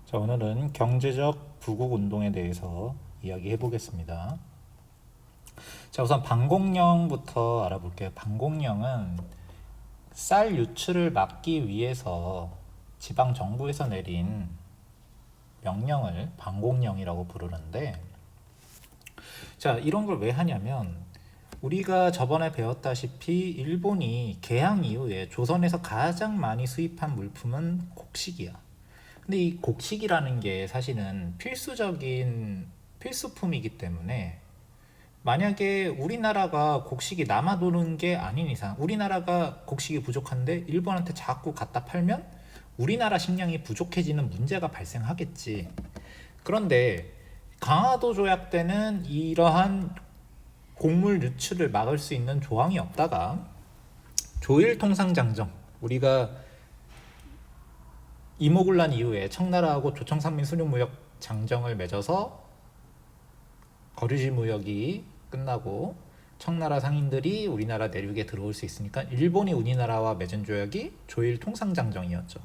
자, 오늘은 경제적 부국 운동에 대해서 이야기해 보겠습니다. 자, 우선 방공령부터 알아볼게요. 방공령은 쌀 유출을 막기 위해서 지방 정부에서 내린 명령을 방공령이라고 부르는데, 자, 이런 걸 왜 하냐면 우리가 저번에 배웠다시피 일본이 개항 이후에 조선에서 가장 많이 수입한 물품은 곡식이야. 근데 이 곡식이라는 게 사실은 필수적인 필수품이기 때문에 만약에 우리나라가 곡식이 남아도는 게 아닌 이상, 우리나라가 곡식이 부족한데 일본한테 자꾸 갖다 팔면 우리나라 식량이 부족해지는 문제가 발생하겠지. 그런데 강화도 조약 때는 이러한 곡물 유출을 막을 수 있는 조항이 없다가 조일통상장정, 우리가 이모군란 이후에 청나라하고 조청산민 수륙무역 장정을 맺어서 거류지 무역이 끝나고 청나라 상인들이 우리나라 내륙에 들어올 수 있으니까 일본이 우리나라와 맺은 조약이 조일통상장정이었죠.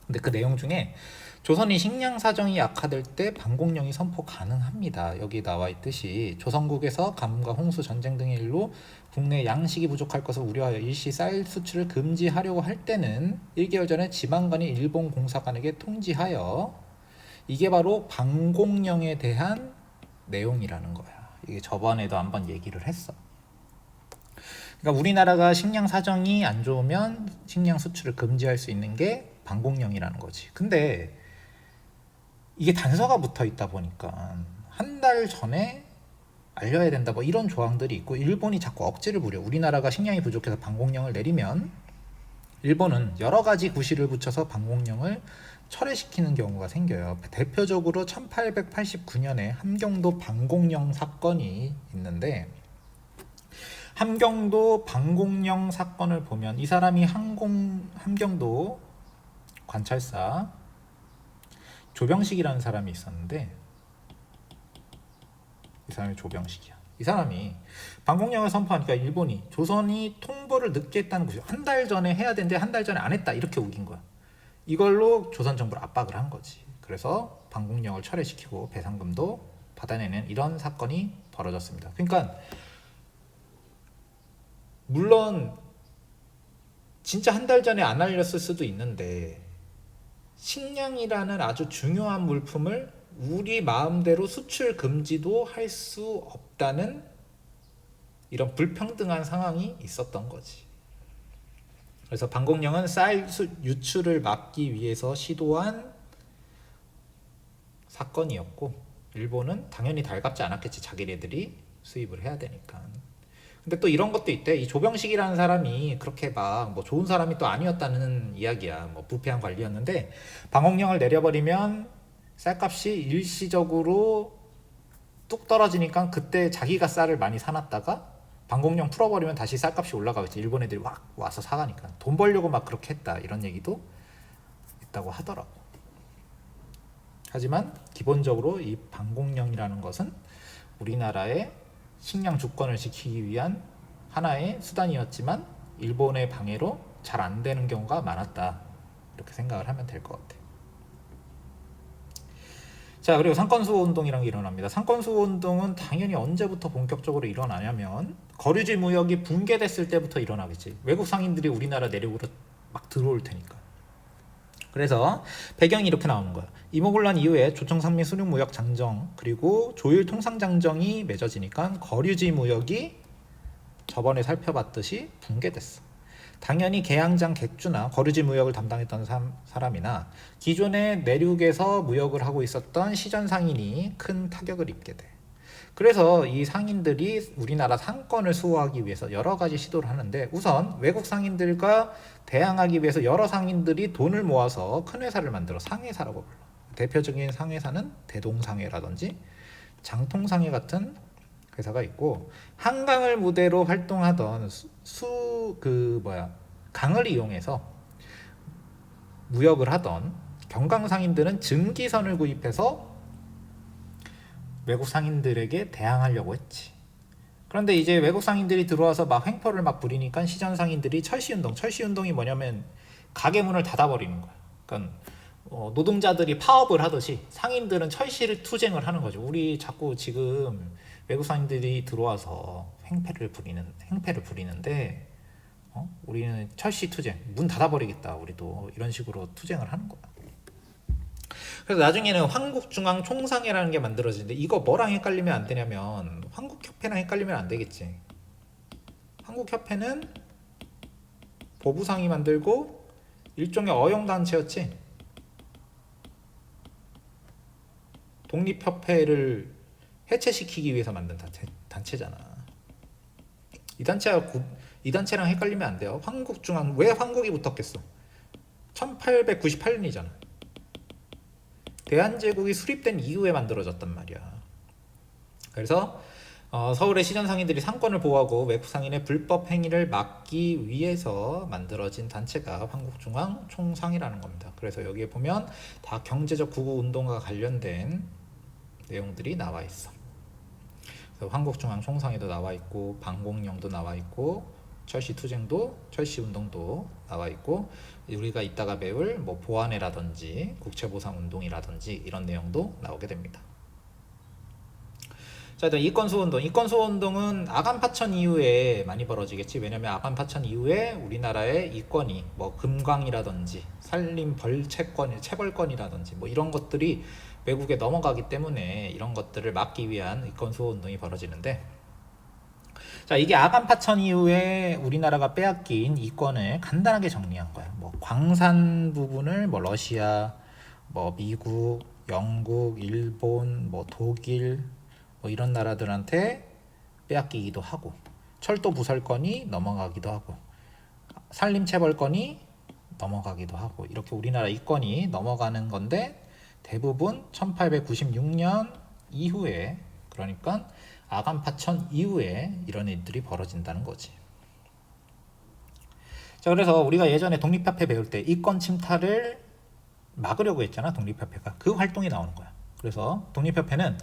근데 그 내용 중에 조선이 식량 사정이 악화될 때 방공령이 선포 가능합니다. 여기 나와 있듯이 조선국에서 가뭄과 홍수, 전쟁 등의 일로 국내 양식이 부족할 것을 우려하여 일시 쌀 수출을 금지하려고 할 때는 1개월 전에 지방관이 일본 공사관에게 통지하여, 이게 바로 방공령에 대한 내용이라는 거야. 이게 저번에도 한번 얘기를 했어. 그러니까 우리나라가 식량 사정이 안 좋으면 식량 수출을 금지할 수 있는 게 방공령이라는 거지. 근데 이게 단서가 붙어 있다 보니까 한 달 전에 알려야 된다, 뭐 이런 조항들이 있고, 일본이 자꾸 억지를 부려. 우리나라가 식량이 부족해서 방공령을 내리면 일본은 여러 가지 구실을 붙여서 방공령을 철회시키는 경우가 생겨요. 대표적으로 1889년에 함경도 방공령 사건이 있는데, 함경도 방공령 사건을 보면 이 사람이 함경도 관찰사 조병식이라는 사람이 있었는데, 이 사람이 조병식이야. 이 사람이 방공령을 선포하니까 일본이, 조선이 통보를 늦게 했다는 것이, 한 달 전에 해야 되는데 한 달 전에 안 했다, 이렇게 우긴 거야. 이걸로 조선 정부를 압박을 한 거지. 그래서 방공령을 철회시키고 배상금도 받아내는 이런 사건이 벌어졌습니다. 그러니까 물론 진짜 한 달 전에 안 알렸을 수도 있는데, 식량이라는 아주 중요한 물품을 우리 마음대로 수출 금지도 할 수 없다는 이런 불평등한 상황이 있었던 거지. 그래서 방공령은 쌀 유출을 막기 위해서 시도한 사건이었고, 일본은 당연히 달갑지 않았겠지. 자기네들이 수입을 해야 되니까. 근데 또 이런 것도 있대. 이 조병식이라는 사람이 그렇게 막 뭐 좋은 사람이 또 아니었다는 이야기야. 뭐 부패한 관리였는데, 방공령을 내려버리면 쌀값이 일시적으로 뚝 떨어지니까 그때 자기가 쌀을 많이 사놨다가 방공령 풀어버리면 다시 쌀값이 올라가겠지. 일본 애들이 막 와서 사가니까. 돈 벌려고 막 그렇게 했다, 이런 얘기도 있다고 하더라고. 하지만 기본적으로 이 방공령이라는 것은 우리나라의 식량 주권을 지키기 위한 하나의 수단이었지만 일본의 방해로 잘 안 되는 경우가 많았다, 이렇게 생각을 하면 될 것 같아. 자, 그리고 상권수호 운동이라는 게 일어납니다. 상권수호 운동은 당연히 언제부터 본격적으로 일어나냐면 거류지 무역이 붕괴됐을 때부터 일어나겠지. 외국 상인들이 우리나라 내륙으로 막 들어올 테니까. 그래서 배경이 이렇게 나오는 거야. 이모군란 이후에 조청산민 수륙무역 장정, 그리고 조일통상장정이 맺어지니까 거류지 무역이 저번에 살펴봤듯이 붕괴됐어. 당연히 개항장 객주나 거류지 무역을 담당했던 사람이나 기존의 내륙에서 무역을 하고 있었던 시전 상인이 큰 타격을 입게 돼. 그래서 이 상인들이 우리나라 상권을 수호하기 위해서 여러 가지 시도를 하는데, 우선 외국 상인들과 대항하기 위해서 여러 상인들이 돈을 모아서 큰 회사를 만들어 상회사라고 불러. 대표적인 상회사는 대동상회라든지 장통상회 같은 회사가 있고, 한강을 무대로 활동하던 강을 이용해서 무역을 하던 경강상인들은 증기선을 구입해서 외국 상인들에게 대항하려고 했지. 그런데 이제 외국 상인들이 들어와서 막 횡포를 막 부리니까 시전 상인들이 철시운동이 뭐냐면 가게 문을 닫아버리는 거야. 그러니까 노동자들이 파업을 하듯이 상인들은 철시 투쟁을 하는 거죠. 우리 자꾸 지금 외국 상인들이 들어와서 행패를 부리는데 우리는 철시 투쟁, 문 닫아버리겠다, 우리도 이런 식으로 투쟁을 하는 거야. 그래서 나중에는 한국중앙총상회라는 게 만들어지는데, 이거 뭐랑 헷갈리면 안 되냐면 한국협회랑 헷갈리면 안 되겠지. 한국협회는 보부상이 만들고 일종의 어용단체였지. 독립협회를 해체시키기 위해서 만든 단체잖아. 이 단체랑 헷갈리면 안 돼요. 왜 한국이 붙었겠어? 1898년이잖아. 대한제국이 수립된 이후에 만들어졌단 말이야. 그래서 서울의 시전 상인들이 상권을 보호하고 외국 상인의 불법 행위를 막기 위해서 만들어진 단체가 한국중앙총상이라는 겁니다. 그래서 여기에 보면 다 경제적 구구 운동과 관련된 내용들이 나와 있어. 그래서 한국중앙총상에도 나와 있고, 방공령도 나와 있고, 철시투쟁도, 철시운동도 나와 있고, 우리가 이따가 배울 보안회라든지 국채보상운동이라든지 이런 내용도 나오게 됩니다. 자, 일단 이권수운동. 이권수운동은 아간파천 이후에 많이 벌어지겠지. 왜냐면 아간파천 이후에 우리나라의 이권이 금광이라든지 산림 체벌권이라든지 이런 것들이 외국에 넘어가기 때문에 이런 것들을 막기 위한 이권수운동이 벌어지는데, 자, 이게 아간파천 이후에 우리나라가 빼앗긴 이권을 간단하게 정리한 거야. 광산 부분을 러시아, 미국, 영국, 일본, 독일 이런 나라들한테 빼앗기기도 하고, 철도 부설권이 넘어가기도 하고, 산림체벌권이 넘어가기도 하고, 이렇게 우리나라 이권이 넘어가는 건데, 대부분 1896년 이후에, 그러니까 아간파천 이후에 이런 일들이 벌어진다는 거지. 자, 그래서 우리가 예전에 독립협회 배울 때 이권 침탈을 막으려고 했잖아. 독립협회가 그 활동이 나오는 거야. 그래서 독립협회는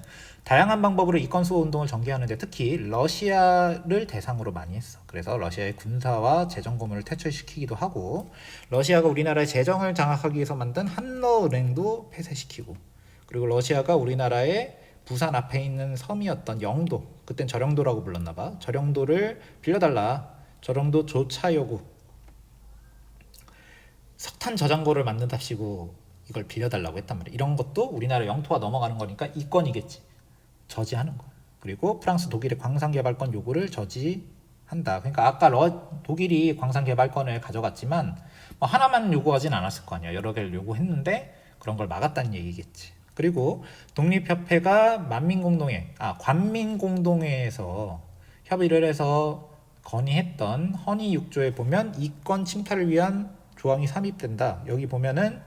다양한 방법으로 이권 수호 운동을 전개하는데 특히 러시아를 대상으로 많이 했어. 그래서 러시아의 군사와 재정 고문을 퇴출시키기도 하고, 러시아가 우리나라의 재정을 장악하기 위해서 만든 한러은행도 폐쇄시키고, 그리고 러시아가 우리나라의 부산 앞에 있는 섬이었던 영도, 그땐 저령도라고 불렀나 봐. 저령도를 빌려달라. 저령도 조차 요구. 석탄 저장고를 만든답시고 이걸 빌려달라고 했단 말이야. 이런 것도 우리나라 영토가 넘어가는 거니까 이권이겠지. 저지하는 거야. 그리고 프랑스, 독일의 광산개발권 요구를 저지한다. 그러니까 아까 독일이 광산개발권을 가져갔지만 하나만 요구하진 않았을 거 아니야. 여러 개를 요구했는데 그런 걸 막았다는 얘기겠지. 그리고 독립협회가 관민공동회에서 협의를 해서 건의했던 허니 6조에 보면 이권 침탈을 위한 조항이 삽입된다. 여기 보면은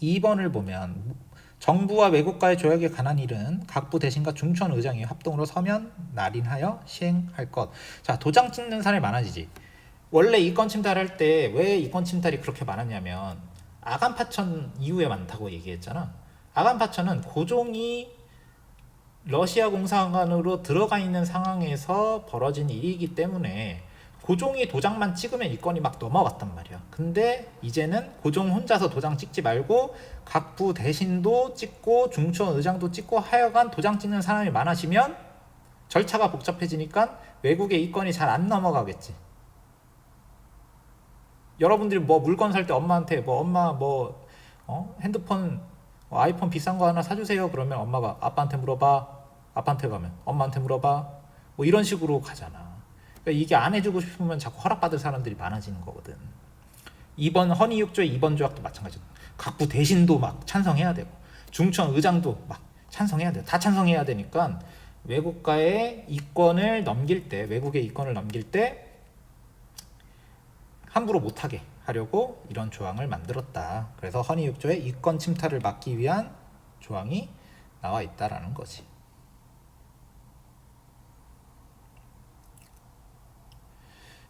2번을 보면 정부와 외국과의 조약에 관한 일은 각부 대신과 중천 의장이 합동으로 서면 날인하여 시행할 것. 자, 도장 찍는 사람이 많아지지. 원래 이권 침탈할 때 왜 이권 침탈이 그렇게 많았냐면 아간파천 이후에 많다고 얘기했잖아. 아간파천은 고종이 러시아 공사관으로 들어가 있는 상황에서 벌어진 일이기 때문에 고종이 도장만 찍으면 이권이 막 넘어갔단 말이야. 근데 이제는 고종 혼자서 도장 찍지 말고 각부 대신도 찍고 중천 의장도 찍고 하여간 도장 찍는 사람이 많아지면 절차가 복잡해지니까 외국의 이권이 잘 안 넘어가겠지. 여러분들이 물건 살 때 엄마한테 엄마 핸드폰 아이폰 비싼 거 하나 사주세요. 그러면 엄마가 아빠한테 물어봐. 아빠한테 가면 엄마한테 물어봐. 이런 식으로 가잖아. 그러니까 이게 안 해주고 싶으면 자꾸 허락받을 사람들이 많아지는 거거든. 이번 허니 6조의 2번 조약도 마찬가지다. 각부 대신도 막 찬성해야 되고 중천 의장도 막 찬성해야 돼. 다 찬성해야 되니까 외국의 이권을 넘길 때 함부로 못하게 하려고 이런 조항을 만들었다. 그래서 허니 6조에 이권 침탈을 막기 위한 조항이 나와 있다라는 거지.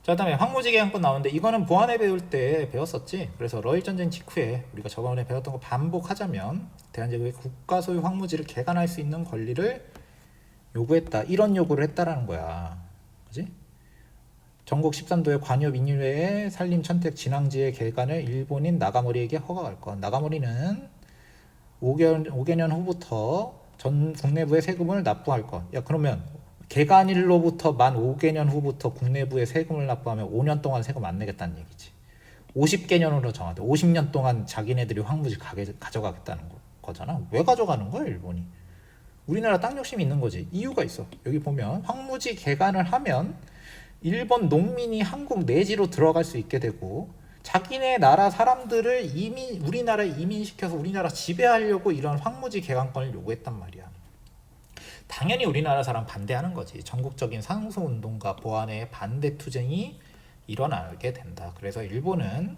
자, 그다음에 황무지개항권 나오는데 이거는 보안회 배울 때 배웠었지. 그래서 러일 전쟁 직후에 우리가 저번에 배웠던 거 반복하자면 대한제국이 국가 소유 황무지를 개간할 수 있는 권리를 요구했다. 이런 요구를 했다라는 거야. 그지? 전국 13도의 관여 민유회의 산림 천택 진앙지의 개간을 일본인 나가모리에게 허가할 것. 나가모리는 5개년 후부터 전 국내부에 세금을 납부할 것. 야, 그러면 개간일로부터 만 5개년 후부터 국내부에 세금을 납부하면 5년 동안 세금 안 내겠다는 얘기지. 50개년으로 정하대. 50년 동안 자기네들이 황무지 가져가겠다는 거잖아. 왜 가져가는 거야, 일본이? 우리나라 땅 욕심이 있는 거지. 이유가 있어. 여기 보면 황무지 개간을 하면 일본 농민이 한국 내지로 들어갈 수 있게 되고, 자기네 나라 사람들을 우리나라에 이민시켜서 우리나라 지배하려고 이런 황무지 개간권을 요구했단 말이야. 당연히 우리나라 사람 반대하는 거지. 전국적인 상소운동과 보안의 반대 투쟁이 일어나게 된다. 그래서 일본은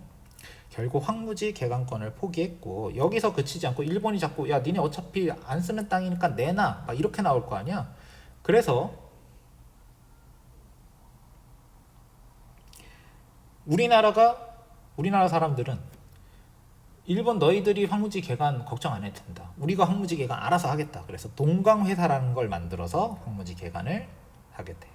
결국 황무지 개간권을 포기했고, 여기서 그치지 않고 일본이 자꾸 야 니네 어차피 안 쓰는 땅이니까 내놔 막 이렇게 나올 거 아니야. 그래서 우리나라 사람들은 일본 너희들이 황무지 개간 걱정 안 해도 된다. 우리가 황무지 개간 알아서 하겠다. 그래서 동강회사라는 걸 만들어서 황무지 개간을 하게 돼.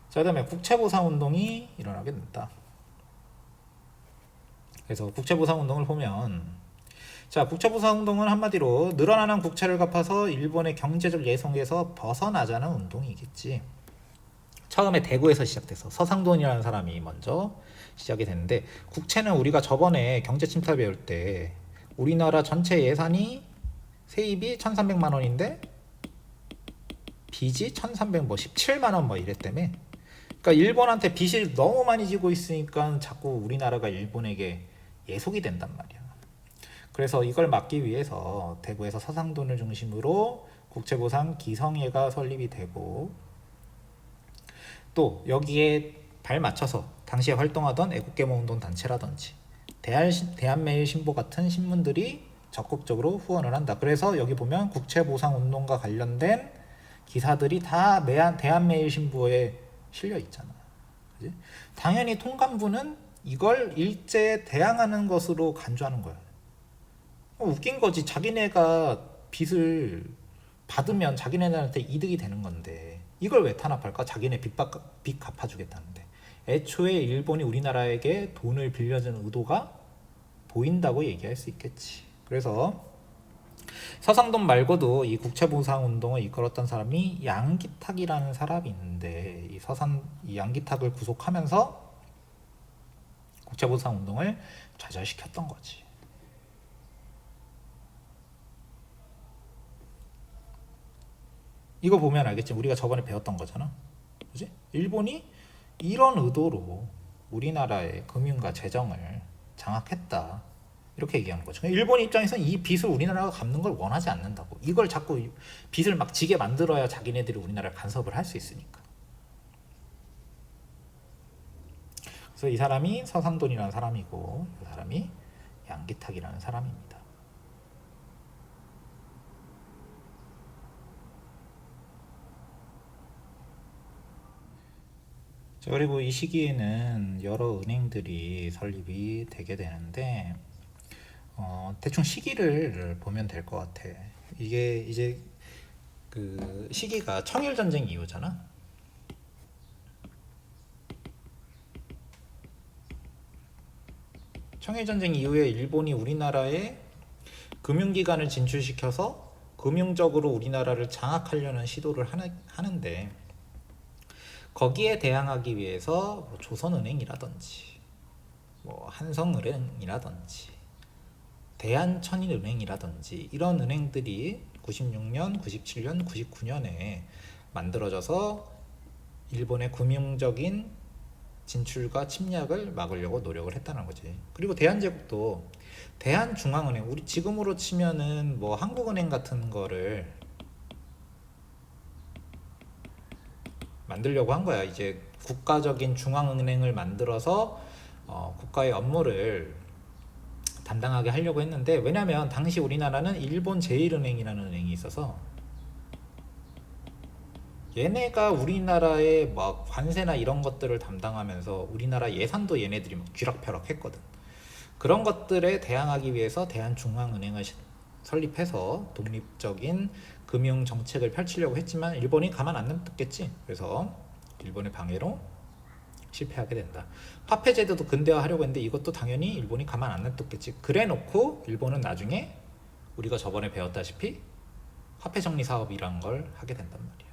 자, 그다음에 국채보상운동이 일어나게 된다. 그래서 국채보상운동을 보면, 자, 국채보상운동은 한마디로 늘어나는 국채를 갚아서 일본의 경제적 예속에서 벗어나자는 운동이겠지. 처음에 대구에서 시작돼서 서상돈이라는 사람이 먼저 시작이 됐는데, 국채는 우리가 저번에 경제침탈 배울 때 우리나라 전체 예산이 세입이 1,300만 원인데 빚이 1,317만 원 뭐 이랬다며. 그러니까 일본한테 빚을 너무 많이 지고 있으니까 자꾸 우리나라가 일본에게 예속이 된단 말이야. 그래서 이걸 막기 위해서 대구에서 서상돈을 중심으로 국채보상 기성회가 설립이 되고, 또 여기에 발맞춰서 당시에 활동하던 애국계몽운동 단체라든지 대한매일신보 같은 신문들이 적극적으로 후원을 한다. 그래서 여기 보면 국채보상운동과 관련된 기사들이 다 대한매일신보에 실려 있잖아. 그치? 당연히 통감부는 이걸 일제에 대항하는 것으로 간주하는 거야. 웃긴 거지. 자기네가 빚을 받으면 자기네들한테 이득이 되는 건데 이걸 왜 탄압할까? 자기네 빚 갚아주겠다는데. 애초에 일본이 우리나라에게 돈을 빌려준 의도가 보인다고 얘기할 수 있겠지. 그래서 서상돈 말고도 이 국채보상운동을 이끌었던 사람이 양기탁이라는 사람이 있는데, 이 양기탁을 구속하면서 국채보상운동을 좌절시켰던 거지. 이거 보면 알겠지. 우리가 저번에 배웠던 거잖아. 그지? 일본이 이런 의도로 우리나라의 금융과 재정을 장악했다. 이렇게 얘기하는 거죠. 일본 입장에서는 이 빚을 우리나라가 갚는 걸 원하지 않는다고. 이걸 자꾸 빚을 막 지게 만들어야 자기네들이 우리나라를 간섭을 할 수 있으니까. 그래서 이 사람이 서상돈이라는 사람이고, 이 사람이 양기탁이라는 사람입니다. 자, 그리고 이 시기에는 여러 은행들이 설립이 되게 되는데, 대충 시기를 보면 될 것 같아. 이게 이제 그 시기가 청일전쟁 이후잖아. 청일전쟁 이후에 일본이 우리나라에 금융기관을 진출시켜서 금융적으로 우리나라를 장악하려는 시도를 하는데, 거기에 대항하기 위해서 뭐 조선은행이라든지 뭐 한성은행이라든지 대한천일은행이라든지 이런 은행들이 96년, 97년, 99년에 만들어져서 일본의 금융적인 진출과 침략을 막으려고 노력을 했다는 거지. 그리고 대한제국도 대한중앙은행, 우리 지금으로 치면은 뭐 한국은행 같은 거를 만들려고 한 거야. 이제 국가적인 중앙은행을 만들어서 국가의 업무를 담당하게 하려고 했는데, 왜냐면 당시 우리나라는 일본 제1은행이라는 은행이 있어서 얘네가 우리나라의 막 관세나 이런 것들을 담당하면서 우리나라 예산도 얘네들이 막 쥐락펴락 했거든. 그런 것들에 대항하기 위해서 대한중앙은행을 설립해서 독립적인 금융 정책을 펼치려고 했지만 일본이 가만 안 놔뒀겠지. 그래서 일본의 방해로 실패하게 된다. 화폐 제도도 근대화하려고 했는데 이것도 당연히 일본이 가만 안 놔뒀겠지. 그래놓고 일본은 나중에 우리가 저번에 배웠다시피 화폐 정리 사업이란 걸 하게 된단 말이야.